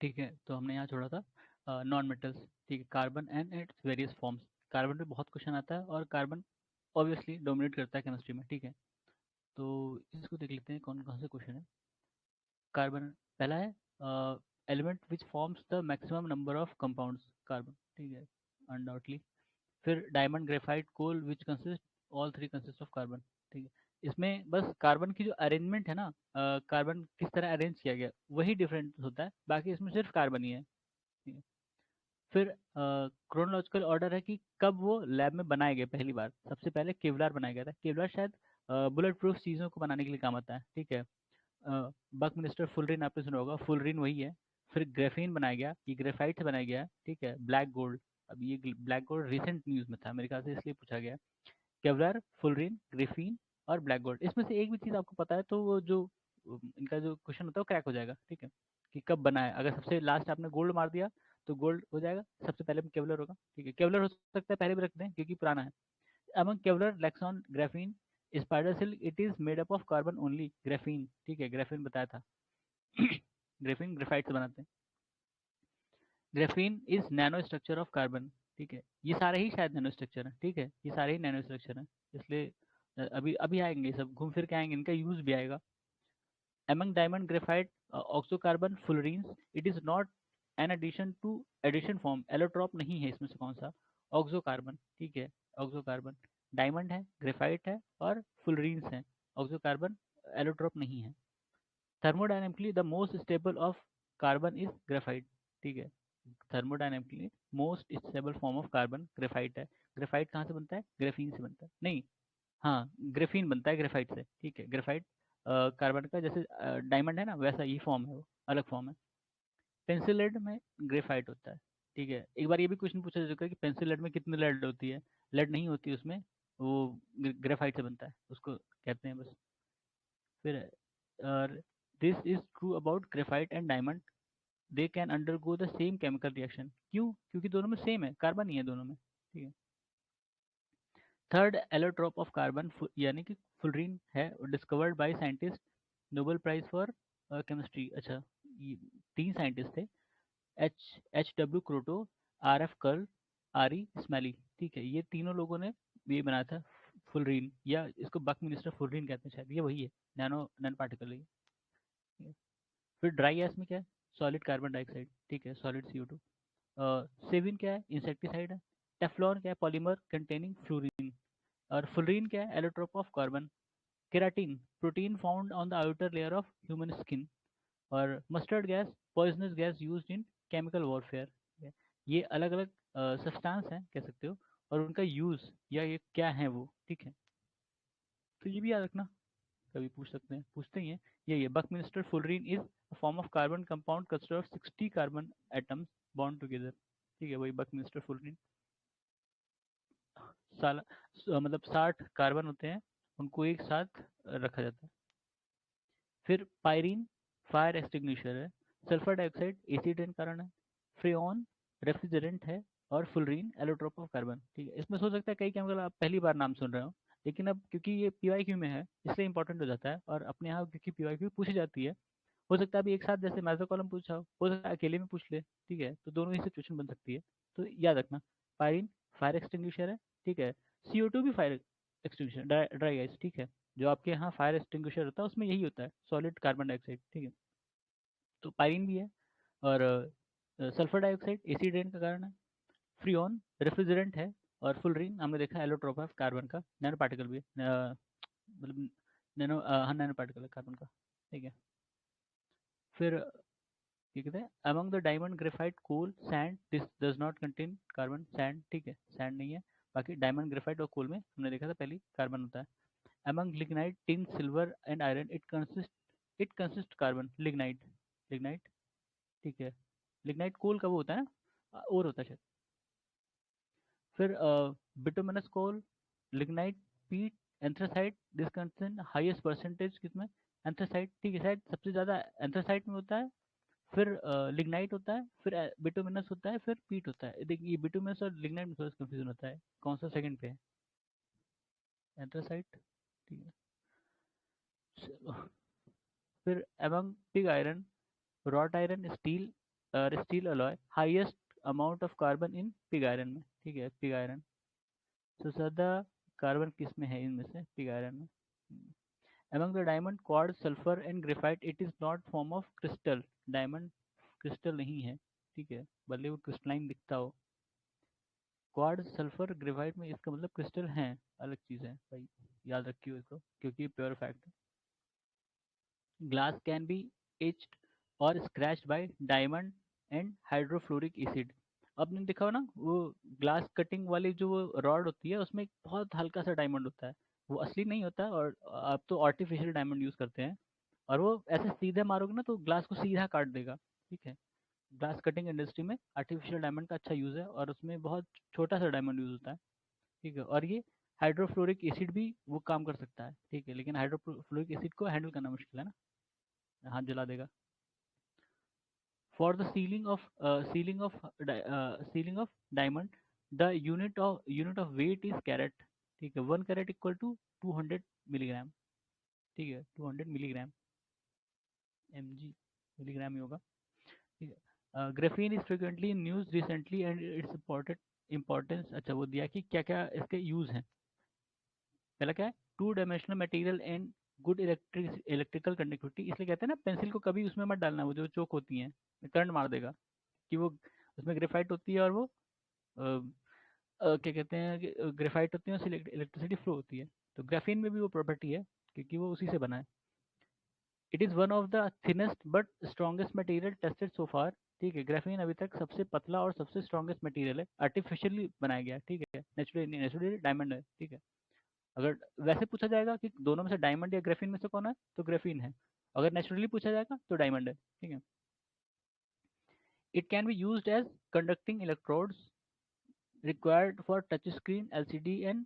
ठीक है, तो हमने यहाँ छोड़ा था नॉन मेटल्स। ठीक है, carbon and its various forms. Carbon पे बहुत क्वेश्चन आता है और कार्बन ऑब्वियसली डोमिनेट करता है केमिस्ट्री में। ठीक है, तो इसको देख लेते हैं कौन कौन से क्वेश्चन है। कार्बन पहला है element which forms the maximum number of compounds, carbon. ठीक है, अनडाउटली। फिर diamond, graphite, coal which consist, all three consist of carbon. ठीक है, इसमें बस कार्बन की जो अरेंजमेंट है ना, कार्बन किस तरह अरेंज किया गया वही डिफरेंट होता है, बाकी इसमें सिर्फ कार्बन ही है। ठीक है। फिर क्रोनोलॉजिकल ऑर्डर है कि कब वो लैब में बनाए गए पहली बार। सबसे पहले केवलार बनाया गया था। केवलार शायद बुलेट प्रूफ चीज़ों को बनाने के लिए काम आता है। ठीक है, बकमिनिस्टर फुलरिन आपने सुना होगा, फुलरिन वही है। फिर ग्रेफीन बनाया गया, ये ग्रेफाइट से बनाया गया है। ठीक है, ब्लैक गोल्ड, अब ये ब्लैक गोल्ड रिसेंट न्यूज़ में था मेरे ख्याल से, इसलिए पूछा गया। केवलार, फुलरिन, ग्रेफीन और ब्लैक गोल्ड, इसमें से एक भी चीज़ आपको पता है तो वो जो इनका जो क्वेश्चन होता है वो क्रैक हो जाएगा। ठीक है, कि कब बना है। अगर सबसे लास्ट आपने गोल्ड मार दिया तो गोल्ड हो जाएगा, सबसे पहले में केवलर होगा। ठीक है, केवलर हो सकता है पहले भी रख दें क्योंकि पुराना है। Among Kevlar, Lexan, graphene, spider silk, it is made up of carbon only, graphene. ठीक है, ग्राफीन बताया था। ग्राफीन ग्रेफाइट से बनाते हैं। Graphene is nano structure of carbon. ठीक है, ये सारे ही शायद नैनो स्ट्रक्चर हैं। ठीक है, ये सारे ही नैनो स्ट्रक्चर हैं, इसलिए अभी अभी आएंगे सब, घूम फिर के आएंगे, इनका यूज भी आएगा। among diamond, graphite, oxocarbon, fullerenes, it is not an addition to addition form, allotrop नहीं है इसमें से कौन सा, ऑक्सोकार्बन। ठीक है, ऑक्सोकार्बन। डायमंड है, ग्रेफाइट है और फुलरीन्स है, ऑक्सोकार्बन एलोट्रोप नहीं है। Thermodynamically the most stable of carbon is graphite. ठीक है, thermodynamically most stable form of carbon graphite है। ग्रेफाइट कहाँ से बनता है, ग्रेफीन से बनता है, नहीं, हाँ, ग्रेफीन बनता है ग्रेफाइट से। ठीक है, ग्रेफाइट कार्बन का जैसे डायमंड है ना, वैसा ही फॉर्म है, वो अलग फॉर्म है। पेंसिल लेड में ग्रेफाइट होता है। ठीक है, एक बार ये भी क्वेश्चन पूछा जा चुका है कि पेंसिल लेड में कितनी लेड होती है। लेड नहीं होती उसमें, वो ग्रेफाइट से बनता है, उसको कहते हैं बस। फिर this is true about graphite and diamond, they can undergo the same chemical reaction. क्यों, क्योंकि दोनों में सेम है, कार्बन ही है दोनों में। ठीक है। थर्ड एलोट्रोप ऑफ कार्बन यानी कि फुलरीन है, discovered by scientist, Nobel Prize for chemistry. अच्छा, ये तीन साइंटिस्ट थे, H H W Kroto, R F Curl, R E Smalley. ठीक है, ये तीनों लोगों ने ये बनाया था फुलरीन, या इसको बकमिनिस्टर फुलरीन कहते हैं शायद, ये वही है, नैनो नैनो पार्टिकल है ये। ठीक है। फिर ड्राई गैस में क्या है, सॉलिड कार्बन डाइऑक्साइड। ठीक है, सॉलिड CO2। सेविन क्या है, इंसेक्टिसाइड है। टेफ्लॉन क्या है, पॉलीमर कंटेनिंग फ्लोरीन। और फुलरीन क्या है, allotrope of carbon. Keratin, protein found on the outer layer of human skin. और mustard gas, poisonous gas used in chemical warfare. ये अलग अलग सब्सटेंस हैं कह सकते हो, और उनका यूज या ये क्या है वो। ठीक है, तो ये भी याद रखना, कभी पूछ सकते हैं, पूछते ही हैं। ये Buckminster fullerene is a form of carbon compound consist of 60 carbon atoms bond together. ठीक है, वही बकमिंस्टर फुलरीन। साला मतलब 60 कार्बन होते हैं, उनको एक साथ रखा जाता है। फिर पायरीन फायर एक्सटिंग्विशर है। सल्फर डाइऑक्साइड एसिड रेन कारण है। फ्रेऑन रेफ्रिजरेंट है। और फुलरीन एलोट्रोप ऑफ कार्बन। ठीक है, इसमें सोच सकता है कई केमिकल आप पहली बार नाम सुन रहे हो, लेकिन अब क्योंकि ये PYQ में है इसलिए इंपॉर्टेंट हो जाता है, और अपने यहाँ क्योंकि PYQ पूछी जाती है, हो सकता है अभी एक साथ जैसे मेसोकॉलम पूछा हो सकता है अकेले में पूछ ले। ठीक है, तो दोनों ही सिचुएशन बन सकती है, तो याद रखना। पायरीन फायर एक्सटिंग्विशर है। ठीक है, CO2 भी फायर एक्सटिंग्विशर, ड्राई आइस। ठीक है, जो आपके यहाँ फायर एक्सटिंग्विशर होता है उसमें यही होता है, सॉलिड कार्बन डाइऑक्साइड। ठीक है, तो पायरीन भी है। और सल्फर डाइऑक्साइड एसिड रेन का कारण है। फ्रीऑन रेफ्रिजरेंट है। और फुलरीन हमने देखा एलोट्रोप है कार्बन का, नैनो पार्टिकल भी है, मतलब नैनो, हाँ, नैनो पार्टिकल है कार्बन का। ठीक है। फिर ये कहते हैं among the diamond, graphite, coal, sand, this does not contain carbon. Sand, ठीक है, सैंड नहीं है। बाकी डायमंड, ग्रेफाइट और कोल में हमने देखा था पहले कार्बन होता है। Among lignite, tin, silver and iron, it consist carbon. Lignite, lignite, ठीक है, लिग्नाइट कोल का वो होता है ना, और होता है शायद। फिर बिटुमिनस कोल, लिग्नाइट, पीट, anthracite, this contain highest percentage किसमें, एंथ्रासाइट। ठीक है, शायद सबसे ज़्यादा एंथ्रासाइट में होता है। फिर लिग्नाइट होता है, फिर बिटुमिनस होता है, फिर पीट होता है। देखिए, ये बिटुमिनस और लिग्नाइट में थोड़ा कंफ्यूजन होता है, कौन सा सेकंड पे है, एंथ्रासाइट। ठीक है, चलो। फिर among pig iron, wrought iron, steel, steel alloy, highest amount of carbon in pig iron में, ठीक है, पिग आयरन। तो ज़्यादा कार्बन किस में है इनमें से? पिग आयरन में। Among the diamond, quartz, sulfur and graphite, it is not form of crystal. Diamond crystal नहीं है, ठीक है, भले वो क्रिस्टलाइन दिखता हो। क्वार्ट्ज, सल्फर, ग्रेफाइट में इसका मतलब क्रिस्टल हैं, अलग चीज़ है भाई, याद रखियो इसको क्योंकि प्योर फैक्ट है। ग्लास कैन बी एच्ड और scratched by diamond and hydrofluoric acid. आपने देखा हो ना वो ग्लास कटिंग वाली जो वो रॉड होती है उसमें एक बहुत हल्का सा डायमंड होता है, वो असली नहीं होता है, और आप तो आर्टिफिशियल डायमंड यूज़ करते हैं, और वो ऐसे सीधे मारोगे ना तो ग्लास को सीधा काट देगा, ठीक है। ग्लास कटिंग इंडस्ट्री में आर्टिफिशियल डायमंड का अच्छा यूज़ है और उसमें बहुत छोटा सा डायमंड यूज़ होता है, ठीक है। और ये हाइड्रोफ्लोरिक एसिड भी वो काम कर सकता है, ठीक है, लेकिन हाइड्रोफ्लोरिक एसिड को हैंडल करना मुश्किल है ना, हाथ जला देगा। For the sealing of diamond, the unit of weight is carat, ठीक है, 1 कैरेट इक्वल टू 200 मिलीग्राम, ठीक है, 200 मिलीग्राम, mg, मिलीग्राम ही होगा, ठीक है। Graphene is frequently in news recently and it's important importance, अच्छा वो दिया कि क्या क्या इसके यूज हैं। पहला क्या है? Two dimensional material and good electrical conductivity, इसलिए कहते हैं ना पेंसिल को कभी उसमें मत डालना, वो जो चोक होती हैं करंट मार देगा, कि वो उसमें ग्रेफाइट होती है और वो क्या कहते हैं कि ग्रेफाइट होती है, उससे इलेक्ट्रिसिटी फ्लो होती है। तो ग्राफीन में भी वो प्रॉपर्टी है क्योंकि वो उसी से बना है। It is one of the thinnest but strongest material tested so far, ठीक है, ग्राफीन अभी तक सबसे पतला और सबसे स्ट्रॉन्गेस्ट मटेरियल है, आर्टिफिशियली बनाया गया, ठीक है, नेचुरली नेचुरली डायमंड है, ठीक है। अगर वैसे पूछा जाएगा कि दोनों में से डायमंड या ग्राफीन में से कौन है, तो ग्राफीन है। अगर नेचुरली पूछा जाएगा तो डायमंड है, ठीक है। It can be used as conducting electrodes required for touch screen, LCD and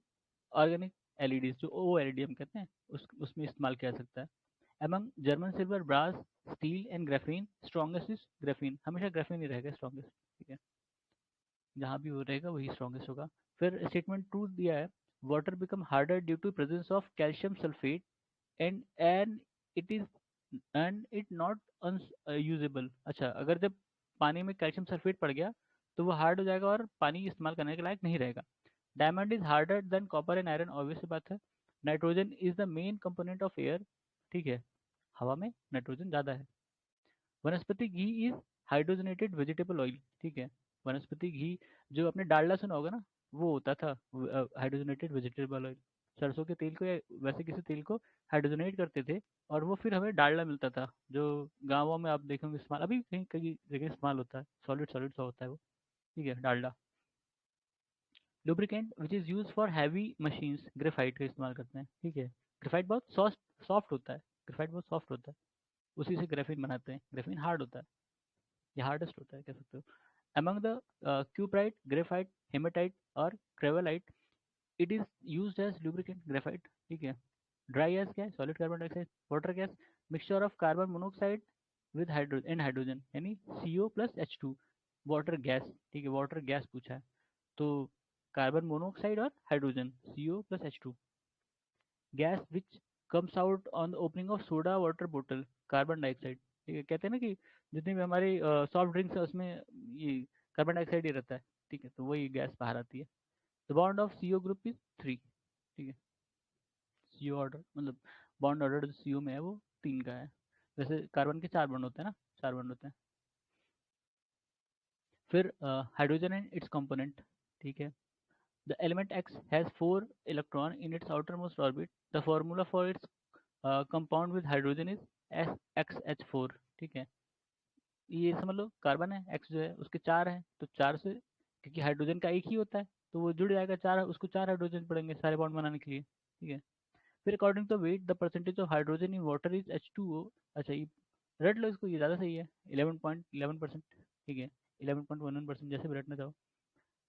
organic LEDs, जो ओ एल ई डी हम कहते हैं, उसमें इस्तेमाल किया जा सकता है। Among German silver, brass, steel and graphene, strongest is graphene, हमेशा ग्राफीन ही रहेगा स्ट्रॉन्गेस्ट, ठीक है, जहाँ भी वो रहेगा वही स्ट्रॉन्गेस्ट होगा। फिर स्टेटमेंट 2 दिया है, water become harder due to presence of calcium sulphate and it is and it not unusable. अच्छा, अगर जब पानी में कैल्शियम सल्फेट पड़ गया तो वो हार्ड हो जाएगा और पानी इस्तेमाल करने के लायक नहीं रहेगा। Diamond is harder than copper and iron, obvious सी बात है। Nitrogen is the main component of air, ठीक है, हवा में नाइट्रोजन ज़्यादा है। Vanaspati ghee is hydrogenated vegetable oil, ठीक है, वनस्पति घी जो आपने डालडा सुना होगा ना, वो होता था हाइड्रोजनेटेड वेजिटेबल ऑयल। सरसों के तेल को या वैसे किसी तेल को हाइड्रोजनेट करते थे और वो फिर हमें डालडा मिलता था, जो गाँवों में आप देखेंगे इस्तेमाल, अभी कहीं कहीं जगह इस्तेमाल होता है, सॉलिड सॉलिड सा होता है वो, ठीक है, Dalda. Lubricant which is use for heavy machines, graphite का इस्तेमाल करते हैं, ठीक है, ग्रेफाइट बहुत सॉफ्ट सॉफ्ट होता है, ग्रेफाइट बहुत सॉफ्ट होता है, उसी से ग्राफीन बनाते हैं, ग्राफीन हार्ड होता है, ये हार्डेस्ट होता है कह सकते हो। Among the cuprite, graphite, hematite और gravelite, it is used as lubricant, graphite, ठीक है। ड्राई गैस क्या है? Solid carbon dioxide. Water gas, mixture of carbon monoxide with hydrogen यानी CO plus H2, water gas, ठीक है, वाटर गैस पूछा है तो कार्बन मोनोऑक्साइड और hydrogen, CO plus H2। Gas which comes out on the opening of soda water बोतल, carbon dioxide, ठीक है, कहते हैं ना कि जितनी भी हमारी सॉफ्ट ड्रिंक्स है उसमें ये कार्बन डाइऑक्साइड ही रहता है, ठीक है, तो वही गैस बाहर आती है। The bond of CO group is 3, ठीक है, CO ऑर्डर मतलब बॉन्ड ऑर्डर जो CO में है वो 3 का है। वैसे कार्बन के 4 बॉन्ड होते हैं ना, 4 बॉन्ड होते हैं। फिर हाइड्रोजन एंड इट्स कंपोनेंट, ठीक है, the element X has 4 electron in its outermost orbit, the formula for its compound with hydrogen is SXH4, ठीक है, ये समझ लो कार्बन है, एक्स जो है उसके 4 हैं तो 4 से, क्योंकि हाइड्रोजन का एक ही होता है तो वो जुड़ जाएगा, 4 उसको 4 हाइड्रोजन पड़ेंगे सारे बॉन्ड बनाने के लिए, ठीक है। फिर according to weight the percentage of hydrogen in water is H2O, अच्छा ये रट लो इसको, ये ज़्यादा सही है, 11.11%, ठीक है, 11.11% जैसे भी रटना चाहो।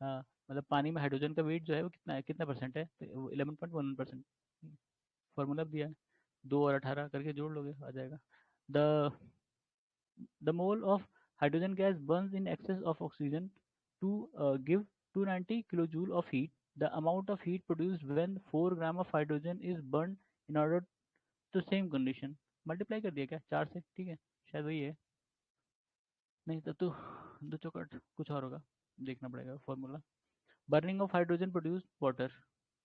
हाँ, मतलब पानी में हाइड्रोजन का वेट जो है वो कितना है, कितना परसेंट है, तो वो 11.11%। फॉर्मूला भी दिया है, 2 और 18 करके जोड़ लोगे आ जाएगा। The The mole of hydrogen gas burns in excess of oxygen to give 290 kilojoule of heat. The amount of heat produced when 4 gram of hydrogen is burned in order to same condition. Multiply कर दिया क्या 4 से, ठीक है, शायद वही है। नहीं तब तो दो चौकट कुछ और होगा, देखना पड़ेगा formula. Burning of hydrogen produce water.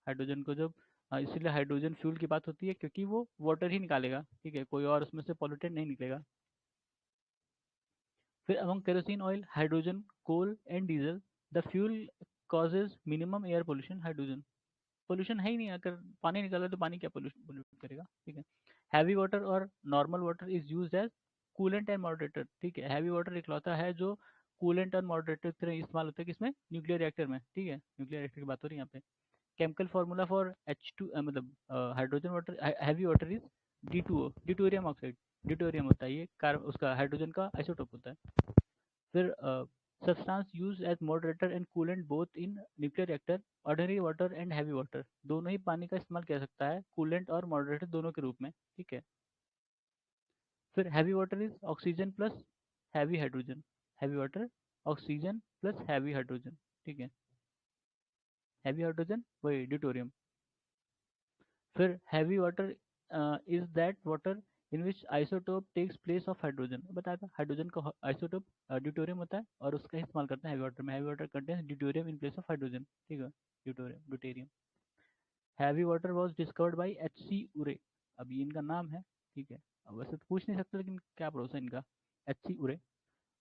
Hydrogen को जब इसीलिए हाइड्रोजन फ्यूल की बात होती है क्योंकि वो वाटर ही निकालेगा, ठीक है, कोई और उसमें से पॉल्यूटेंट नहीं निकलेगा। फिर among kerosene oil, hydrogen, coal and diesel the fuel causes minimum air pollution. Hydrogen pollution है ही नहीं, अगर पानी निकाला तो पानी क्या पोल्यूशन पोल्यूट करेगा, ठीक है। हैवी वाटर और normal water is used as coolant and moderator, ठीक है। हैवी वाटर इकलौता है जो कूलेंट और मॉडरेटर की तरह इस्तेमाल होता है किसमें, न्यूक्लियर रिएक्टर में, ठीक है, न्यूक्लियर रिएक्टर की बात हो रही है यहाँ पे। केमिकल फार्मूला फॉर H2 मतलब hydrogen water heavy water is D2O, deuterium oxide. Deuterium होता है ये कार उसका हाइड्रोजन का आइसोटोप होता है। फिर substance use as moderator and coolant both in nuclear reactor, ordinary water and heavy water, दोनों ही पानी का इस्तेमाल किया सकता है कूलेंट और मॉडरेटर दोनों के रूप में, ठीक है। फिर heavy water is oxygen plus heavy hydrogen. Heavy water oxygen plus heavy hydrogen, ठीक है। हैवी हाइड्रोजन वही ड्यूटोरियम। फिर heavy water is that water in which isotope takes place of hydrogen, बताया था हाइड्रोजन का आइसोटोप ड्यूटोरियम होता है और उसका ही इस्तेमाल करते हैं हैवी वाटर में। Heavy water contains deuterium in place of hydrogen, ठीक है, deuterium deuterium. Heavy water was discovered by H.C. उरे, अब ये इनका नाम है, ठीक है। अब वैसे तो पूछ नहीं सकते लेकिन क्या भरोसा इनका। H.C. उरे।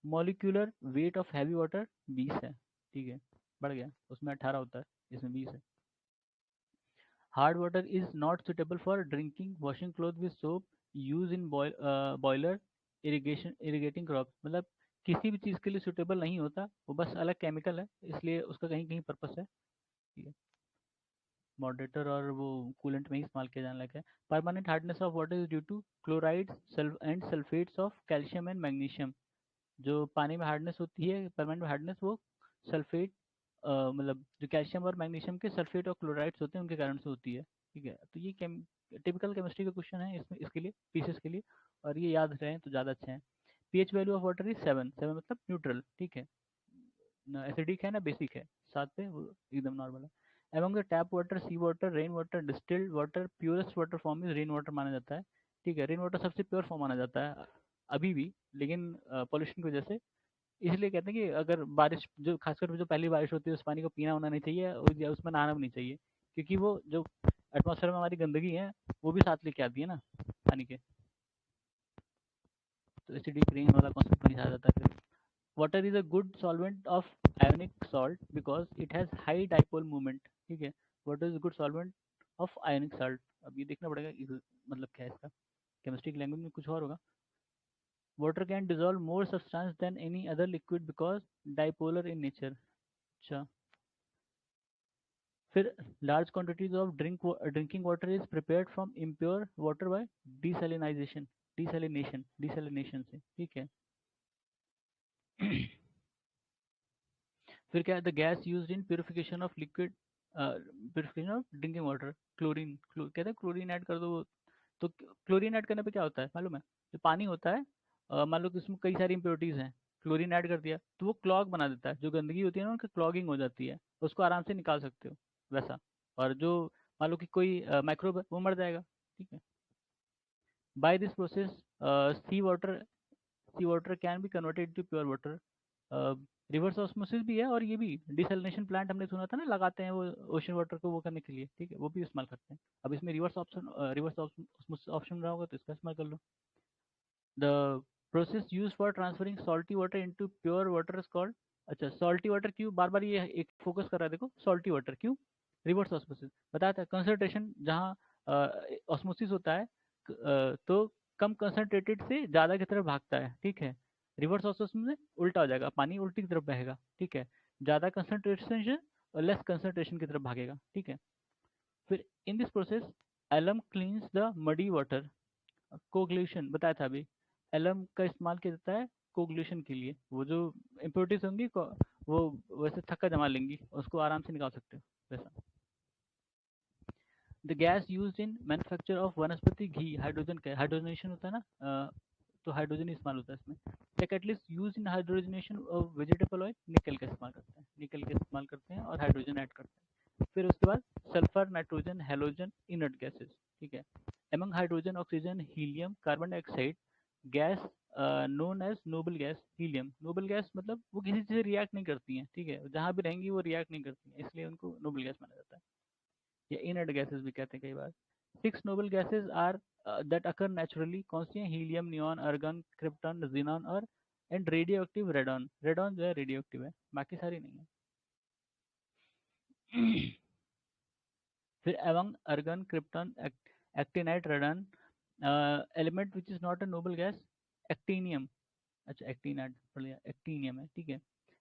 Molecular weight of heavy water 20 है, ठीक है, बढ़ गया, उसमें 18 होता है, इसमें 20 है। Hard water is not suitable for drinking, washing cloth with soap, use in boiler, irrigation irrigating crop, मतलब किसी भी चीज़ के लिए सुटेबल नहीं होता, वो बस अलग केमिकल है इसलिए उसका कहीं कहीं पर्पस है, ठीक है। मॉडरेटर और वो कूलेंट में ही इस्तेमाल किया जाने लगा है। Permanent hardness of water is due to chloride and sulphates of calcium and magnesium. जो पानी में हार्डनेस होती है परमानेंट हार्डनेस, वो सल्फेट मतलब जो कैल्शियम और मैग्नीशियम के सल्फेट और क्लोराइड्स होते हैं उनके कारण से होती है, ठीक है। तो ये टिपिकल केमिस्ट्री का क्वेश्चन है इसमें, इसके लिए पीसीएस के लिए, और ये याद रहे तो ज़्यादा अच्छा है। PH value of water is 7, 7 मतलब न्यूट्रल, ठीक है, ना एसिडिक है ना बेसिक है, 7 पे वो एकदम नॉर्मल है। Among the tap water, sea water, rain water, distilled water, purest water form is rain water माना जाता है, ठीक है। रेन वाटर सबसे प्योर फॉर्म माना जाता है अभी भी, लेकिन पॉल्यूशन की वजह से, इसलिए कहते हैं कि अगर बारिश जो खासकर जो पहली बारिश होती है उस पानी को पीना होना नहीं चाहिए और या उसमें नहाना भी नहीं चाहिए, क्योंकि वो जो एटमॉस्फेयर में हमारी गंदगी है वो भी साथ लेके आती है ना पानी के, तो एसिडिक रेन वाला कॉन्सेप्ट नहीं आ जाता है फिर। Water is a good solvent of ionic salt because it has high dipole movement, ठीक है। Water is good solvent of ionic salt, अब ये देखना पड़ेगा मतलब क्या है इसका, केमिस्ट्री की लैंग्वेज में कुछ और होगा। Water can dissolve more substance than any other liquid because dipolar in nature. अच्छा, फिर large quantities of drinking water is prepared from impure water by desalinisation, desalination से, ठीक है। फिर क्या है, the gas used in purification of liquid, purification of drinking water, chlorine, कहते हैं क्लोरीन ऐड कर दो तो क्लोरीन ऐड करने पे क्या होता है मालूम है, जो पानी होता है मान लो कि उसमें कई सारी इंप्योरिटीज हैं, क्लोरीन ऐड कर दिया तो वो क्लॉग बना देता है, जो गंदगी होती है ना उनकी क्लॉगिंग हो जाती है, उसको आराम से निकाल सकते हो वैसा। और जो मान लो कि कोई माइक्रोब है वो मर जाएगा, ठीक है। By this process sea water can be converted to pure water. Reverse osmosis भी है और ये भी डिसैलिनेशन प्लांट हमने सुना था ना लगाते हैं वो ओशन वाटर को वो करने के लिए, ठीक है, वो भी इस्तेमाल करते हैं। अब इसमें रिवर्स ऑस्मोसिस ऑप्शन रहा होगा तो इसका इस्तेमाल कर लो। The process use for transferring salty water into pure water is called, अच्छा सॉल्टी वाटर क्यों बार बार ये एक फोकस कर रहा है, देखो सॉल्टी वाटर क्यों, रिवर्स ऑस्मोसिस बताया था, कंसंट्रेशन जहाँ ऑस्मोसिस होता है तो कम कंसंट्रेटेड से ज़्यादा की तरफ भागता है, ठीक है। रिवर्स ऑस्मोसिस में उल्टा हो जाएगा, पानी उल्टी की तरफ बहेगा, ठीक है, ज़्यादा कंसंट्रेशन से और लेस कंसंट्रेशन की तरफ भागेगा, ठीक है। फिर in this process alum cleans the muddy water, coagulation बताया था अभी, एलम का इस्तेमाल किया जाता है कोगुलेशन के लिए, वो जो इम्प्योरिटीज होंगी वो वैसे थक्का जमा लेंगी, उसको आराम से निकाल सकते हो वैसा। The gas use in manufacture of वनस्पति घी, हाइड्रोजन का हाइड्रोजनेशन होता है ना, तो हाइड्रोजन इस्तेमाल होता है इसमें। The catalyst use in hydrogenation of vegetable oil, निकल का इस्तेमाल करते हैं, निकल का इस्तेमाल करते हैं और हाइड्रोजन ऐड करते हैं। फिर उसके बाद sulphur, nitrogen, halogen, inert gases, ठीक है। Among hydrogen, oxygen, helium, carbon dioxide gas known as noble gas helium. Noble gas मतलब वो किसी चीज़ से रिएक्ट नहीं करती हैं, ठीक है, जहाँ भी रहेंगी वो रिएक्ट नहीं करती हैं, इसलिए उनको नोबल गैस माना जाता है, या इनर्ट गैसेस भी कहते हैं कई बार। 6 noble gases are that occur naturally, कौन सी हैं? Helium, neon, argon, krypton, xenon और and radioactive radon. Radon जो है रेडियो एक्टिव है, बाकी सारी नहीं है। फिर among argon, krypton, actinide, radon, element which is not a noble gas, actinium. अच्छा एक्टीनाइट पढ़ लिया, एक्टीनियम है, ठीक है।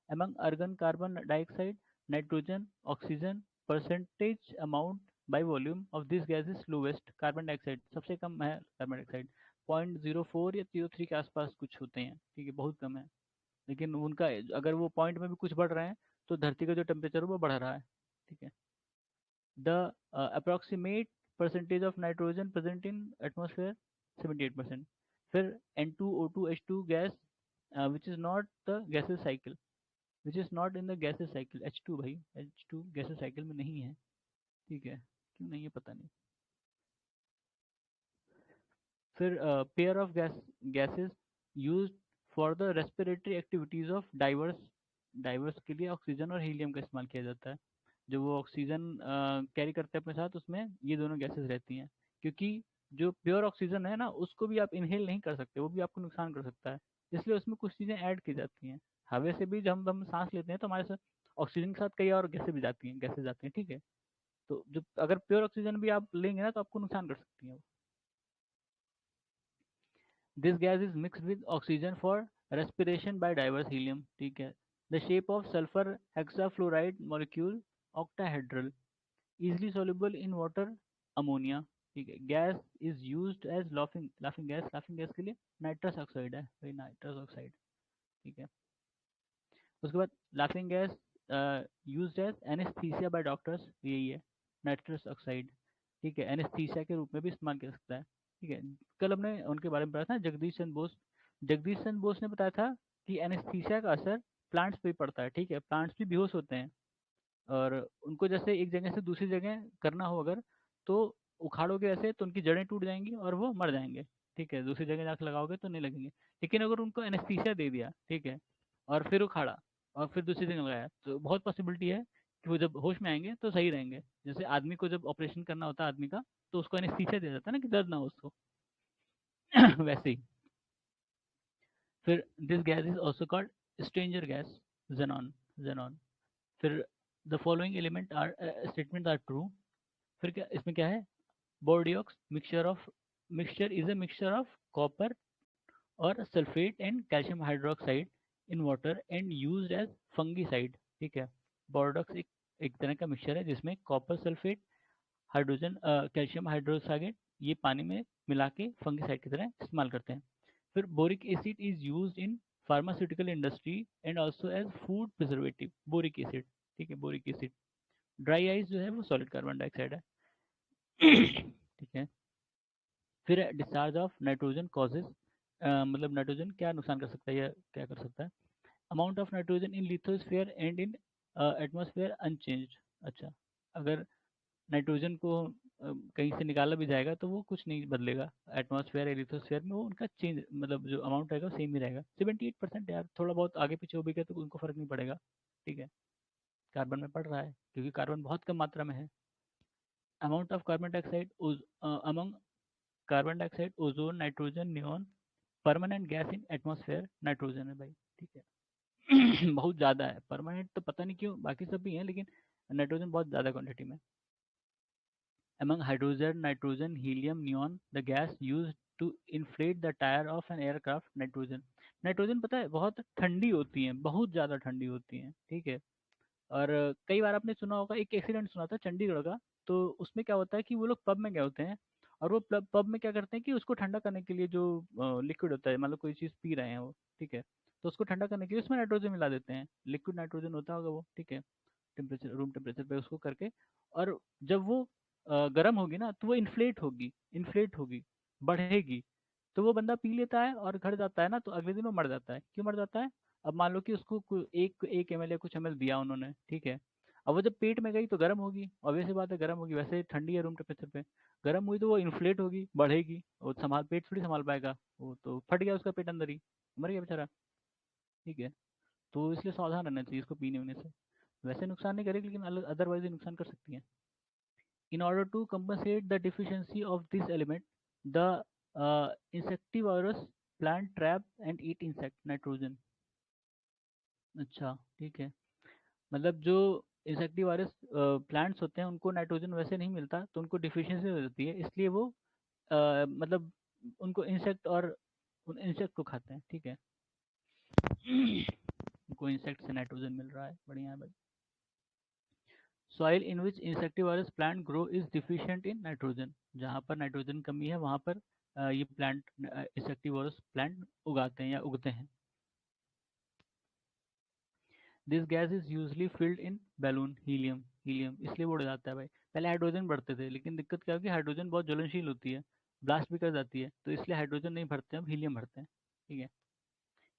Among argon, carbon dioxide, nitrogen, oxygen, percentage amount by volume of this gas is slowest. Carbon dioxide सबसे कम है, carbon dioxide 0.04 या 0.03 के आसपास कुछ होते हैं, ठीक है, बहुत कम है। लेकिन उनका अगर वो पॉइंट में भी कुछ बढ़ रहे हैं तो धरती का जो टेम्परेचर है वो बढ़ रहा है, ठीक है। The approximate percentage of nitrogen present in atmosphere 78%. फिर N2O2H2 gas which is not the gaseous cycle, which is not in the gaseous cycle, H2 भाई, H2 gaseous cycle में नहीं है, ठीक है, क्यों नहीं है पता नहीं। फिर pair of gases used for the respiratory activities of divers, diverse के लिए ऑक्सीजन और हीलियम का इस्तेमाल किया जाता है। जो वो ऑक्सीजन कैरी करते हैं अपने साथ, उसमें ये दोनों गैसेस रहती हैं, क्योंकि जो प्योर ऑक्सीजन है ना उसको भी आप इनहेल नहीं कर सकते, वो भी आपको नुकसान कर सकता है, इसलिए उसमें कुछ चीज़ें ऐड की जाती हैं। हवा से भी जब हम सांस लेते हैं तो हमारे साथ ऑक्सीजन के साथ कई और गैसें भी जाती हैं, गैसें जाती हैं, ठीक है। तो जो अगर प्योर ऑक्सीजन भी आप लेंगे ना तो आपको नुकसान कर सकती है। This gas is mixed with oxygen for respiration by divers helium, ठीक है। The shape of sulphur hexafluoride molecule octahedral, easily soluble in water, ammonia, ठीक है। Gas is used as laughing, laughing gas के लिए नाइट्रस ऑक्साइड है भाई, nitrous oxide, ठीक है। उसके बाद laughing gas used as anaesthesia by doctors, यही है नाइट्रस ऑक्साइड, ठीक है, एनेस्थीसिया के रूप में भी इस्तेमाल किया जा सकता है, ठीक है। कल हमने उनके बारे में पढ़ा था, जगदीश चंद्र बोस। जगदीश चंद्र बोस ने बताया था कि एनेस्थीसिया का असर प्लांट्स पे भी पड़ता है, ठीक है, प्लांट्स भी बेहोश होते हैं, और उनको जैसे एक जगह से दूसरी जगह करना हो अगर, तो उखाड़ोगे ऐसे तो उनकी जड़ें टूट जाएंगी और वो मर जाएंगे, ठीक है, दूसरी जगह जाकर लगाओगे तो नहीं लगेंगे। लेकिन अगर उनको एनेस्थीसिया दे दिया, ठीक है, और फिर उखाड़ा और फिर दूसरी जगह लगाया, तो बहुत पॉसिबिलिटी है कि वो जब होश में आएंगे तो सही रहेंगे। जैसे आदमी को जब ऑपरेशन करना होता है आदमी का, तो उसको एनेस्थीसिया दिया जाता है ना कि दर्द ना हो उसको वैसे ही। फिर this gas is also called stranger gas, xenon, xenon. फिर the following element are statement are true. फिर क्या इसमें क्या है? Bordeaux mixture is a mixture of copper और sulphate and calcium hydroxide in water and used as fungicide, ठीक है। Bordeaux एक तरह का मिक्सचर है जिसमें copper sulphate, hydrogen calcium hydroxide, ये पानी में मिला के फंगीसाइड की तरह इस्तेमाल करते हैं। फिर boric acid is used in pharmaceutical industry and also as food preservative, boric acid, ठीक है, बोरिक एसिड। ड्राई आइस जो है वो सॉलिड कार्बन डाइऑक्साइड है ठीक है। फिर डिस्चार्ज ऑफ नाइट्रोजन कॉजेज, मतलब नाइट्रोजन क्या नुकसान कर सकता है या क्या कर सकता है? Amount of nitrogen in lithosphere and in atmosphere unchanged. अच्छा, अगर नाइट्रोजन को कहीं से निकाला भी जाएगा तो वो कुछ नहीं बदलेगा, एटमॉस्फेयर या लिथोस्फेयर में वो उनका चेंज, मतलब जो अमाउंट रहेगा सेम ही रहेगा। 78% यार, थोड़ा बहुत आगे पीछे हो भी गया तो उनको फर्क नहीं पड़ेगा, ठीक है। कार्बन में पड़ रहा है क्योंकि कार्बन बहुत कम मात्रा में है। Amount of carbon dioxide among carbon dioxide, ozone, nitrogen, neon, permanent gas in atmosphere nitrogen है भाई, ठीक है बहुत ज़्यादा है। परमानेंट तो पता नहीं क्यों, बाकी सब भी हैं लेकिन नाइट्रोजन बहुत ज़्यादा क्वांटिटी में। Among hydrogen, nitrogen, helium, neon, the gas used to inflate the tire of an aircraft, nitrogen. Nitrogen पता है बहुत ठंडी होती है, बहुत ज़्यादा ठंडी होती है, ठीक है। और कई बार आपने सुना होगा, एक एक्सीडेंट सुना था चंडीगढ़ का, तो उसमें क्या होता है कि वो लोग पब में गए होते हैं, और वो पब में क्या करते हैं कि उसको ठंडा करने के लिए जो लिक्विड होता है, मतलब कोई चीज़ पी रहे हैं वो, ठीक है, तो उसको ठंडा करने के लिए उसमें नाइट्रोजन मिला देते हैं, लिक्विड नाइट्रोजन होता होगा वो, ठीक है, टेम्परेचर रूम टेम्परेचर पे उसको करके, और जब वो गर्म होगी ना तो वो इन्फ्लेट होगी, बढ़ेगी, तो वो बंदा पी लेता है और घर जाता है ना, तो अगले दिन वो मर जाता है। क्यों मर जाता है? अब मान लो कि उसको एक 1 ml या कुछ ml दिया उन्होंने, ठीक है, अब वो जब पेट में गई तो गर्म होगी, ऑब्वियस सी बात है गर्म होगी, वैसे ठंडी है रूम टेम्परेचर पे, गर्म हुई तो वो इन्फ्लेट होगी, बढ़ेगी, वो संभाल पेट थोड़ी संभाल पाएगा, वो तो फट गया उसका पेट अंदर ही, मर गया बेचारा। ठीक है, तो इसलिए सावधान रहना चाहिए इसको पीने वीने से। वैसे नुकसान नहीं करेगी लेकिन अदरवाइज नुकसान कर सकती है। In order to compensate the deficiency of this element, the insectivorous plant trap and eat insect nitrogen। अच्छा, ठीक है, मतलब जो इंसेक्टिवायरस प्लांट्स होते हैं उनको नाइट्रोजन वैसे नहीं मिलता, तो उनको डिफिशियंसी हो जाती है, इसलिए वो मतलब उनको इंसेक्ट और उन इंसेक्ट को खाते हैं। ठीक है। उनको इंसेक्ट से नाइट्रोजन मिल रहा है, बढ़िया है भाई। Soil in which insectivorous plant grow is deficient in nitrogen, जहाँ पर नाइट्रोजन कमी है वहाँ पर ये प्लांट इंसेक्टिवायरस प्लांट उगाते हैं या उगते हैं। This gas is usually filled in balloon helium, helium इसलिए बढ़ जाता है भाई। पहले हाइड्रोजन बढ़ते थे लेकिन दिक्कत क्या होगी, हाइड्रोजन बहुत ज्वलनशील होती है, ब्लास्ट भी कर जाती है, तो इसलिए हाइड्रोजन नहीं भरते, हम हीलियम भरते हैं। ठीक है।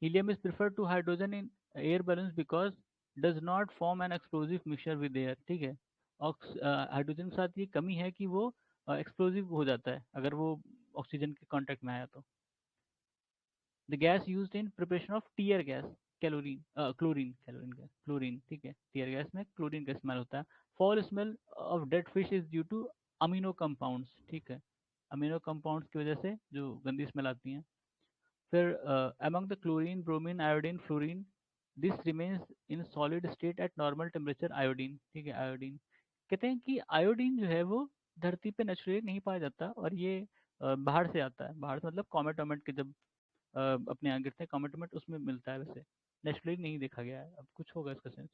Helium is preferred to hydrogen in air balloons because does not form an explosive mixture with air. ठीक है। हाइड्रोजन के साथ ये कमी है कि वो एक्सप्लोजिव हो जाता है अगर वो ऑक्सीजन के कांटेक्ट में आया तो। The gas used in preparation of tear gas, chlorine chlorine, chlorine gas chlorine. ठीक है, टीयर गैस में क्लोरीन का इस्तेमाल होता है। Fall smell of dead fish is due to amino compounds. ठीक है, अमीनो कंपाउंड्स की वजह से जो गंदी स्मेल आती है। फिर among the chlorine, bromine, iodine, fluorine, this remains in solid state at normal temperature iodine। ठीक है, आयोडीन कहते हैं कि आयोडीन जो है वो धरती पे नेचुरली नहीं पाया जाता, और ये बाहर से आता है, बाहर से मतलब कॉमेट वॉमेट के जब अपने यहाँ गिरते हैं कॉमेट वॉमेट उसमें मिलता है, वैसे नेचुरली नहीं देखा गया है, अब कुछ होगा इसका सेंस।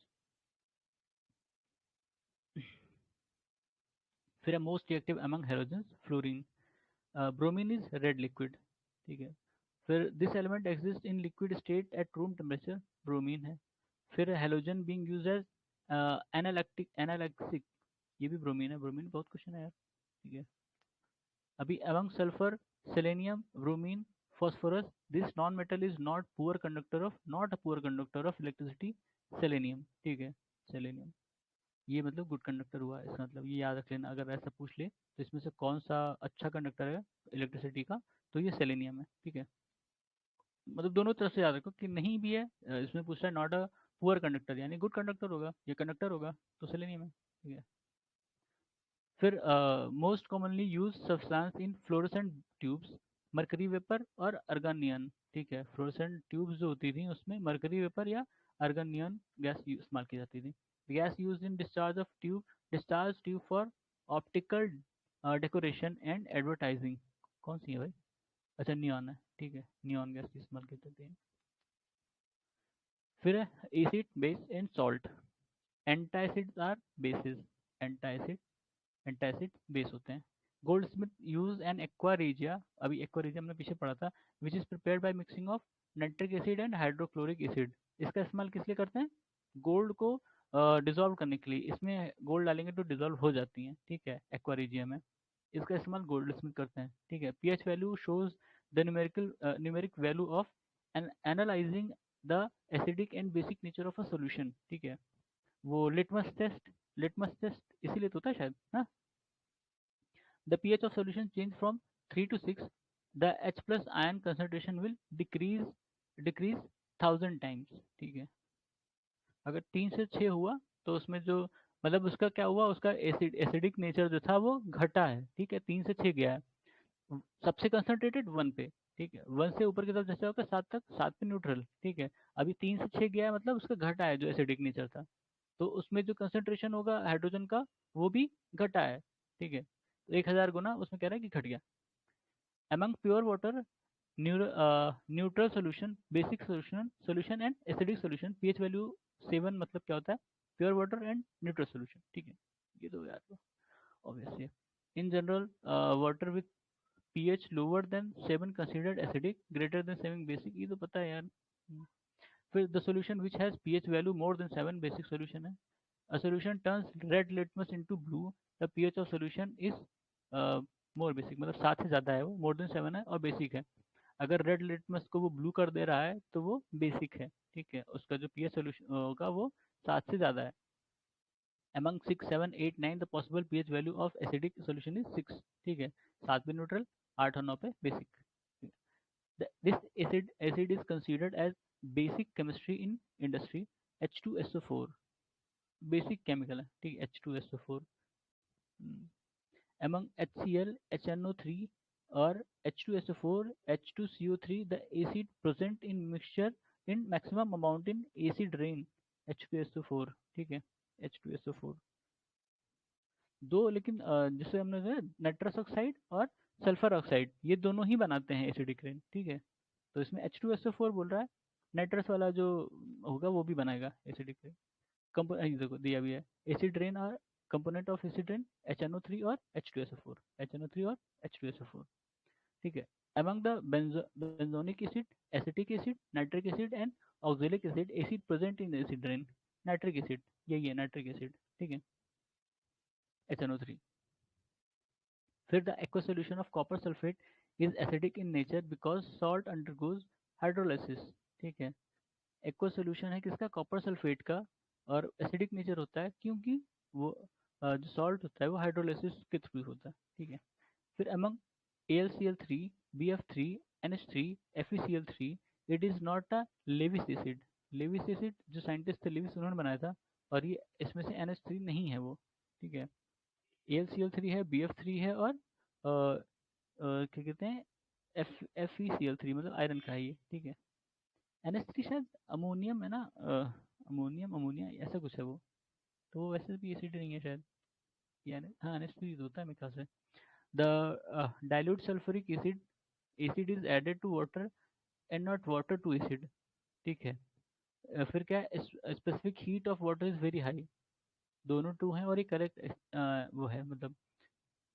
फिर है most reactive among halogens, fluorine, bromine is red liquid. ठीक है। फिर this element exist in liquid state at room temperature, bromine है। फिर हेलोजन बीइंग यूज्ड एज एनालैक्सिक, ये भी ब्रोमीन है, ब्रोमीन बहुत क्वेश्चन है यार। ठीक है। अभी among sulphur, selenium, bromine, phosphorus, this non-metal is not a poor conductor of electricity, selenium. ठीक है, सेलेनियम ये मतलब गुड कंडक्टर हुआ, इसका मतलब ये याद रख लेना, अगर ऐसा पूछ ले तो इसमें से कौन सा अच्छा कंडक्टर है इलेक्ट्रिसिटी का, तो ये सेलेनियम है। ठीक है, मतलब दोनों तरफ से याद रखो कि नहीं भी है, इसमें पूछ रहा है नॉट अ पुअर कंडक्टर, यानी गुड कंडक्टर होगा, ये कंडक्टर होगा, तो सेलेनियम है। ठीक है। फिर most commonly use substance in fluorescent tubes, mercury vapour और अर्गन नियन। ठीक है, फ्लोरोसेंट ट्यूब्स जो होती थी उसमें मरकरी वेपर या अर्गन नियन गैस इस्तेमाल की जाती थी। Gas use in discharge tube for optical decoration and advertising. कौन सी है भाई? अच्छा, नियॉन है। ठीक है, नियॉन गैस इस्तेमाल की जाती है। फिर है acid, base and salt. Antacids are bases, antacid antacid base होते हैं। Goldsmith use an aqua regia, अभी एक्वारेजिया हमने पीछे पढ़ा था, which is prepared by mixing of nitric acid and hydrochloric acid. इसका इस्तेमाल किस लिए करते हैं? गोल्ड को डिजोल्व करने के लिए, इसमें गोल्ड डालेंगे तो डिजोल्व हो जाती हैं। ठीक है, एक्वारेजिया में इसका इस्तेमाल गोल्ड स्मिथ करते हैं। ठीक है। PH value shows the numeric value of an analysing the acidic and basic nature of a solution. ठीक है, वो लिटमस टेस्ट इसीलिए तो होता है शायद ना। The pH of solution change from 3 to 6. The H plus ion concentration will decrease 1000 times। ठीक है, अगर 3 से 6 हुआ तो उसमें जो मतलब उसका क्या हुआ, उसका एसिडिक नेचर जो था वो घटा है। ठीक है, 3 से 6 गया है, सबसे कंसनट्रेटेड 1 पे। ठीक है, 1 से ऊपर की तरफ जैसे होगा 7 तक, 7 पे न्यूट्रल। ठीक है, अभी 3 से 6 गया है मतलब उसका घटा है जो एसिडिक नेचर था, तो उसमें जो कंसंट्रेशन होगा हाइड्रोजन का वो भी घटा है। ठीक है, तो 1000 गुना उसमें कह रहा है कि घट गया। among pure water, neutral solution, basic solution and acidic solution, pH value 7 मतलब क्या होता है? Pure water and neutral solution. ठीक है, ये तो यार तो obviously. In general water with pH lower than 7 considered acidic, greater than 7 basic, ये तो पता है यार। फिर the solution which has pH value more than 7 basic solution है। A solution turns red litmus into blue, the pH of solution is more basic, मतलब 7 से ज़्यादा है वो, more than 7 है और बेसिक है। अगर रेड लिटमस को वो ब्लू कर दे रहा है तो वो बेसिक है। ठीक है, उसका जो पीएच सोल्यूशन होगा वो 7 से ज़्यादा है। among 6 7 8 9 the possible pH value of acidic solution is 6, ठीक है, 7 पे न्यूट्रल, 8 और 9 पे basic. this acid is considered as basic chemistry in industry। H2SO4 basic chemical है, ठीक है, H2SO4। among HCl HNO3 और H2SO4 H2CO3 the acid present in mixture in maximum amount in acid rain H2SO4, ठीक है, H2SO4 दो, लेकिन जिसे हमने नाइट्रस ऑक्साइड और सल्फर ऑक्साइड ये दोनों ही बनाते हैं एसिडिक रेन, ठीक है। तो इसमें H2SO4 बोल रहा है, नाइट्रस वाला जो होगा वो भी बनाएगा एसिडिक रेन। देखो दिया भी है, एसिड रेन और component of acid rain HNO3 और H2SO4, HNO3 और H2SO4, ठीक है। among the benzonic acid, acetic acid, nitric acid and oxalic acid acid present in acid rain nitric acid, यही है नाइट्रिक एसिड, ठीक है, HNO3। फिर the aqueous solution of copper sulfate is acidic in nature because salt undergoes hydrolysis, ठीक है। aqueous solution है किसका, copper sulphate का, और एसिडिक नेचर होता है क्योंकि वो जो सॉल्ट होता है वो हाइड्रोलिसिस के थ्रू होता है, ठीक है। फिर among AlCl3 BF3 NH3 FeCl3 it is not a Lewis acid। Lewis acid जो साइंटिस्ट थे लेविस, उन्होंने बनाया था, और ये इसमें से NH3 नहीं है वो, ठीक है। AlCl3 है, BF3 है, और क्या कहते हैं FeCl3 मतलब आयरन का है ये, ठीक है। NH3 शायद अमोनियम है ना, अमोनियम अमोनिया ऐसा कुछ है वो, तो वो वैसे भी एसिड नहीं है शायद, यानी हाँ NH3 होता है मेरे ख्याल से। The dilute sulphuric acid is added to water and not water to acid, ठीक है। फिर क्या है, specific heat of water is very high, दोनों टू हैं और ये करेक्ट वो है मतलब,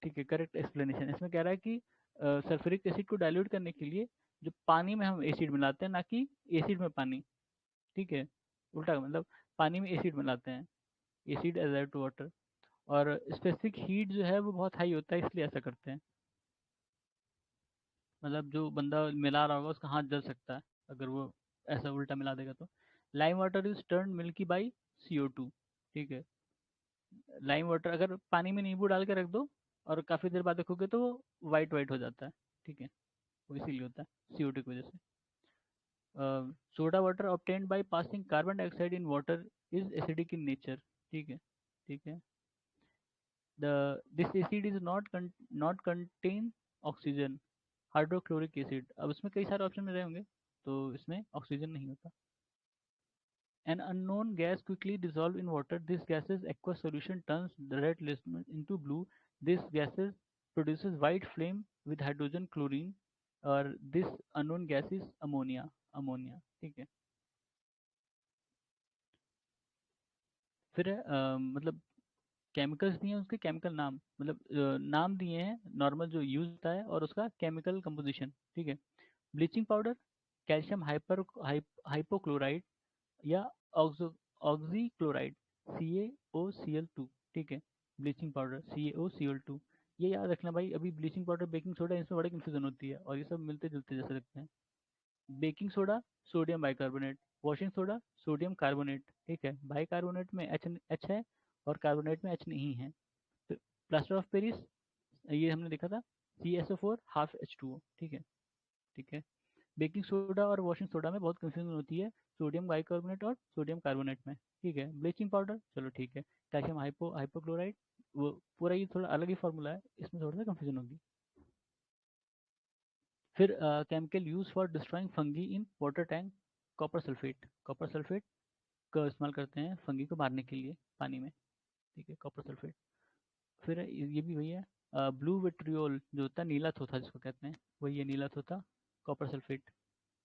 ठीक है, करेक्ट एक्सप्लेनेशन। इसमें कह रहा है कि सल्फ्यूरिक एसिड को डाइल्यूट करने के लिए जो पानी में हम एसिड मिलाते हैं, ना कि एसिड में पानी, ठीक है, उल्टा मतलब पानी में एसिड मिलाते हैं, एसिड एज टू वाटर, और स्पेसिफिक हीट जो है वो बहुत हाई होता है इसलिए ऐसा करते हैं, मतलब जो बंदा मिला रहा होगा उसका हाथ जल सकता है अगर वो ऐसा उल्टा मिला देगा तो। Lime water is turn milky by CO2, ठीक है। लाइम वाटर अगर पानी में नींबू डाल के रख दो और काफ़ी देर बाद देखोगे तो वो वाइट वाइट हो जाता है, ठीक है, वो इसीलिए होता है CO2 की वजह से। Soda water obtained by passing carbon dioxide in water is acidic in nature, ठीक है, ठीक है। the this acid is not contain oxygen, hydrochloric acid, अब इसमें कई सारे ऑप्शन में रहे होंगे तो इसमें ऑक्सीजन नहीं होता। An unknown gas quickly dissolved in water, this gase's aqueous solution turns the red listed into blue, this gases produces white flame with hydrogen chlorine, और this unknown gas is ammonia, ammonia, ठीक है। फिर मतलब chemicals दिए हैं, उसके chemical नाम, मतलब नाम दिए हैं नॉर्मल जो यूज होता है और उसका केमिकल कंपोजिशन, ठीक है। ब्लीचिंग पाउडर, कैल्शियम हाइपोक्लोराइड या ऑक्सी क्लोराइड CaOCl2, ठीक है। ब्लीचिंग पाउडर CaOCl2, ये याद रखना भाई, अभी ब्लीचिंग पाउडर बेकिंग सोडा इसमें बड़ा कन्फ्यूजन होती है और ये सब मिलते जुलते जैसे लगते हैं। Baking soda sodium bicarbonate, washing soda sodium carbonate, ठीक है, बाइकार्बोनेट में एच है और कार्बोनेट में एच नहीं है। तो प्लास्टर ऑफ पेरिस, ये हमने देखा था CSO4 हाफ H2O, ठीक है, ठीक है। बेकिंग सोडा और वॉशिंग सोडा में बहुत कंफ्यूजन होती है, सोडियम बाइकार्बोनेट और सोडियम कार्बोनेट में, ठीक है। ब्लीचिंग पाउडर चलो ठीक है, कैल्शियम हाइपोक्लोराइड, वो पूरा ये थोड़ा अलग ही फॉर्मूला है, इसमें थोड़ा सा कंफ्यूजन होगी। फिर chemical use for destroying fungi in water tank, copper sulphate का इस्तेमाल करते हैं फंगी को मारने के लिए पानी में, ठीक है, कॉपर सल्फेट। फिर ये भी वही है, ब्लू विट्रियोल जो होता है, नीला थोथा जिसको कहते हैं, वही है नीला थोथा, कॉपर सल्फेट,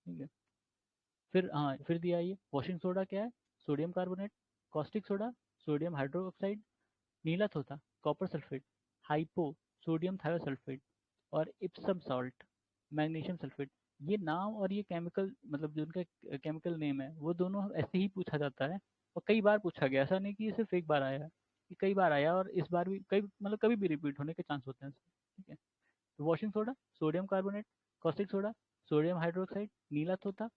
ठीक है। फिर हाँ, फिर दिया ये वॉशिंग सोडा क्या है, sodium carbonate, caustic soda sodium hydroxide, नीला थोथा copper sulphate, hypo sodium thiosulphate, और इप्सम सॉल्ट मैग्नीशियम सल्फेट। ये नाम और ये केमिकल मतलब जो उनका केमिकल नेम है वो दोनों ऐसे ही पूछा जाता है, और कई बार पूछा गया, ऐसा नहीं कि ये सिर्फ एक बार आया है, ये कई बार आया और इस बार भी कई मतलब कभी भी रिपीट होने के चांस होते हैं इसमें, ठीक है। तो washing soda sodium carbonate, caustic soda sodium hydroxide, नीला थोथा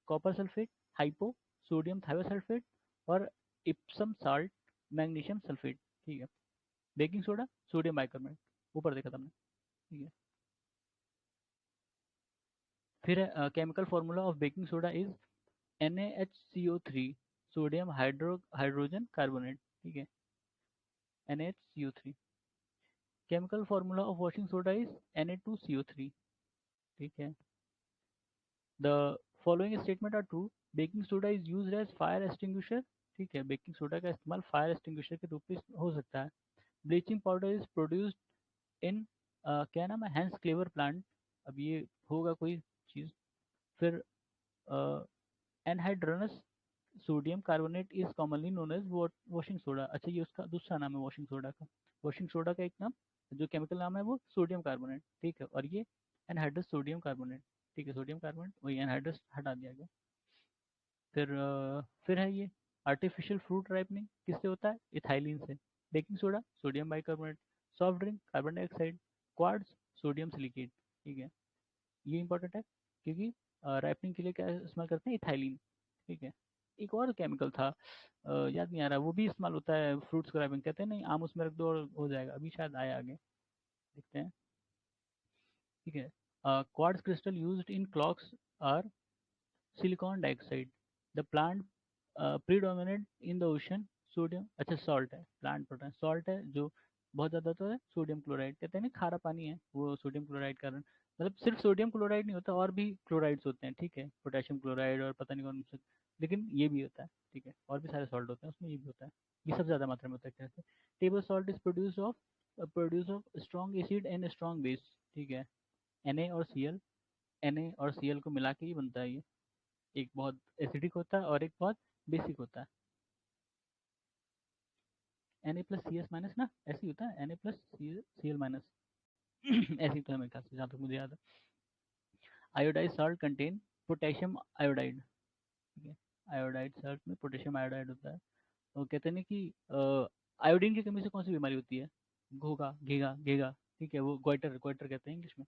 copper sulphate, hypo sodium thiosulphate, और इप्सम साल्ट मैग्नीशियम सल्फेट, ठीक है। बेकिंग सोडा, सोडियम बाइकार्बोनेट, ऊपर देखा था हमने, ठीक है। फिर chemical formula of baking soda is NaHCO3, sodium hydrogen carbonate, ठीक है, NaHCO3। Chemical formula of washing soda is Na2CO3, ठीक है। The following statement are true, baking soda is used as fire extinguisher, ठीक है, बेकिंग सोडा का इस्तेमाल fire extinguisher के रूप में हो सकता है। Bleaching powder is produced in क्या नाम है, हैंस क्लेवर प्लांट, अब ये होगा कोई चीज़। फिर anhydrous sodium carbonate is commonly known as washing soda, अच्छा ये उसका दूसरा नाम है वॉशिंग सोडा का। वॉशिंग सोडा का एक नाम, जो केमिकल नाम है वो सोडियम कार्बोनेट, ठीक है, और ये एनहाइड्रस सोडियम कार्बोनेट, ठीक है, सोडियम कार्बोनेट वही एनहाइड्रस हटा दिया गया। फिर है ये आर्टिफिशियल फ्रूट राइपनिंग किससे होता है, इथाइलिन से। Baking soda sodium bicarbonate, soft drink carbon dioxide, quartz sodium silicate, ठीक है। ये इंपॉर्टेंट है क्योंकि राइपनिंग के लिए क्या इस्तेमाल करते हैं, इथाइलिन, ठीक है। एक और केमिकल था, याद नहीं आ रहा, वो भी इस्तेमाल होता है फ्रूट्स को राइपनिंग, कहते हैं नहीं आम उसमें रख दो और हो जाएगा, अभी शायद आया आगे, देखते हैं, ठीक है। Quartz crystal used in clocks are silicon dioxide, the plant predominate in the ocean, sodium, अच्छा सॉल्ट है, प्लांट प्रोटीन सॉल्ट है जो बहुत ज़्यादा तो है सोडियम क्लोराइड, कहते हैं ना खारा पानी है वो सोडियम क्लोराइड कारण, मतलब सिर्फ सोडियम क्लोराइड नहीं होता, और भी क्लोराइड्स होते हैं, ठीक है, पोटेशियम क्लोराइड और पता नहीं कौन सा, लेकिन ये भी होता है, ठीक है, और भी सारे सॉल्ट होते हैं उसमें, ये भी होता है, ये सबसे ज़्यादा मात्रा में होता है। Table salt is produce of strong acid and strong base, ठीक है, Na और Cl को मिला के ही बनता है ये, एक बहुत एसिडिक होता है और एक बहुत बेसिक होता है। Na+CS- ना ऐसे ही होता है, Na+Cl-, ऐसे ही तो है मेरे ख्याल से, जहाँ तक मुझे याद है। Iodise salt contain potassium iodide, ठीक है, आयोडाइड सॉल्ट में पोटेशियम आयोडाइड होता है। तो कहते हैं ना कि आयोडीन की कमी से कौन सी बीमारी होती है, घोगा घेगा घेगा, ठीक है, वो गोइटर गोइटर कहते हैं इंग्लिश में,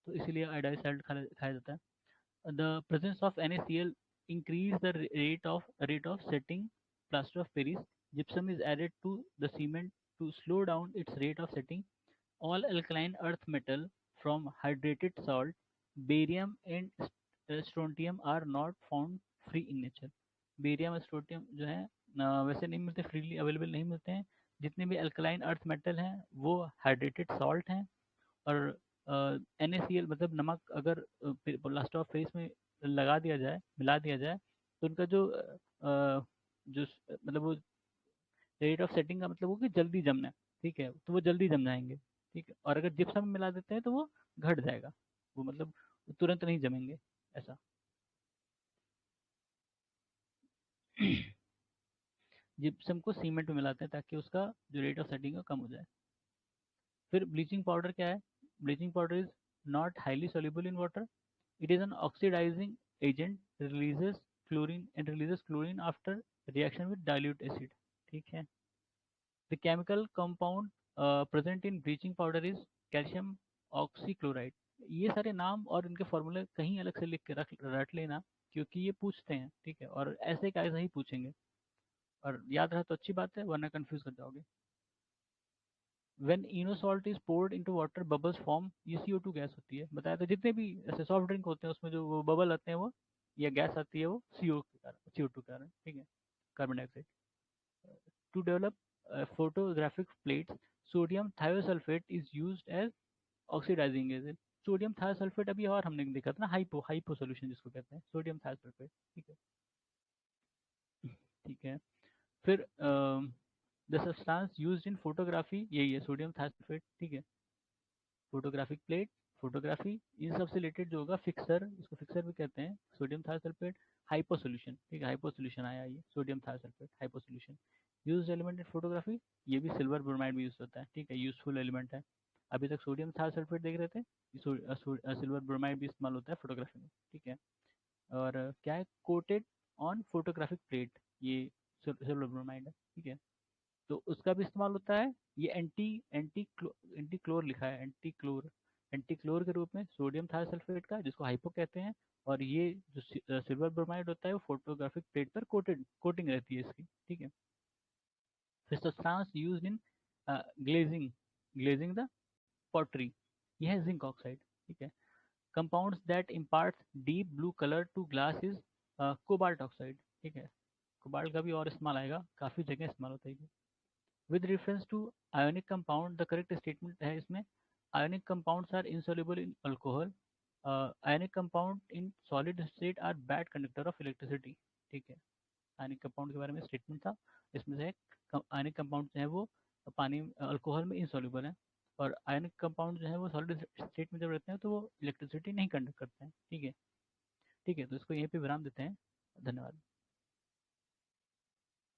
तो इसीलिए आयोडाइज सॉल्ट खाया जाता है। The presence of NaCl increase the rate of setting plaster of Paris. Gypsum is added to the cement to slow down its rate of setting. All alkaline earth metal from hydrated salt, barium and strontium are not found free in nature. Barium और strontium जो है वैसे नहीं मिलते, freely available नहीं मिलते हैं। जितने भी अल्कलाइन अर्थ मेटल हैं वो हाइड्रेटेड सॉल्ट हैं, और NaCl मतलब नमक अगर लास्ट ऑफ फेस में लगा दिया जाए, मिला दिया जाए, तो उनका जो मतलब वो रेट ऑफ सेटिंग का मतलब वो कि जल्दी जमना है, ठीक है, तो वो जल्दी जम जाएंगे, ठीक है, और अगर जिप्सम में मिला देते हैं तो वो घट जाएगा, वो मतलब तुरंत नहीं जमेंगे, ऐसा। जिप्सम को सीमेंट में मिलाते हैं ताकि उसका जो रेट ऑफ सेटिंग है कम हो जाए। फिर ब्लीचिंग पाउडर क्या है, bleaching powder is not highly soluble in water. It is an oxidizing agent, releases chlorine after reaction with dilute acid, ठीक है। The chemical compound present in bleaching powder is calcium oxychloride। ये सारे नाम और इनके फॉर्मूले कहीं अलग से लिख के रट लेना, क्योंकि ये पूछते हैं, ठीक है, और ऐसे का ऐसा ही पूछेंगे, और याद रहा तो अच्छी बात है, वरना कंफ्यूज कर जाओगे। When Eno salt is poured into water bubbles form, ये CO2 गैस होती है, बताया था, जितने भी ऐसे सॉफ्ट ड्रिंक होते हैं उसमें जो वो बबल आते हैं वो, या गैस आती है वो CO के कारण, CO2 के कारण, ठीक है, carbon dioxide. To develop photographic plates, sodium thiosulfate is used as oxidizing agent। Sodium thiosulphate अभी और हमने देखा था ना, हाइपो सोल्यूशन जिसको कहते हैं, सोडियम थायोसल्फेट, ठीक है, ठीक है। फिर the substance used in photography, यही है सोडियम थायोसल्फेट, ठीक है। फोटोग्राफिक प्लेट, फोटोग्राफी, इन सबसे रिलेटेड जो होगा फिक्सर, इसको फिक्सर भी कहते हैं, सोडियम थायोसल्फेट। हाइपो सोल्यूशन, ठीक है, हाइपो सोल्यूशन आया ये sodium thiosulphate, hypo solution. Use element in photography, ये भी सिल्वर ब्रोमाइड भी यूज होता है, ठीक है, यूजफुल एलिमेंट है। अभी तक सोडियम थायोसल्फेट देख रहे थे, सिल्वर ब्रोमाइड भी इस्तेमाल होता है फोटोग्राफी में, ठीक है। और क्या है, कोटेड ऑन फोटोग्राफिक प्लेट, ये सिल्वर ब्रोमाइड है, ठीक है, तो उसका भी इस्तेमाल होता है। ये एंटी क्लोर लिखा है, एंटी क्लोर के रूप में सोडियम थायोसल्फेट का, जिसको हाइपो कहते हैं। और ये जो सिल्वर ब्रोमाइड होता है वो फोटोग्राफिक प्लेट पर कोटिंग रहती है इसकी, ठीक है। फिर substance used in glazing glazing the pottery, यह है जिंक ऑक्साइड। ठीक है। Compounds that imparts deep blue colour to glass is cobalt oxide. ठीक है। कोबाल्ट का भी और इस्तेमाल आएगा, काफ़ी जगह इस्तेमाल होता है ये। With reference to ionic compound, the correct statement है इसमें, ionic compounds are insoluble in alcohol, ionic compound in solid state are bad conductor of electricity. ठीक है। आयनिक कंपाउंड के बारे में स्टेटमेंट था, इसमें से आयनिक कंपाउंड जो है वो पानी अल्कोहल में इनसॉल्युबल है, और आयनिक कंपाउंड जो है वो सॉलिड स्टेट में जब रहते हैं तो वो इलेक्ट्रिसिटी नहीं कंडक्ट करते हैं। ठीक है। ठीक है, तो इसको यहीं पे विराम देते हैं। धन्यवाद।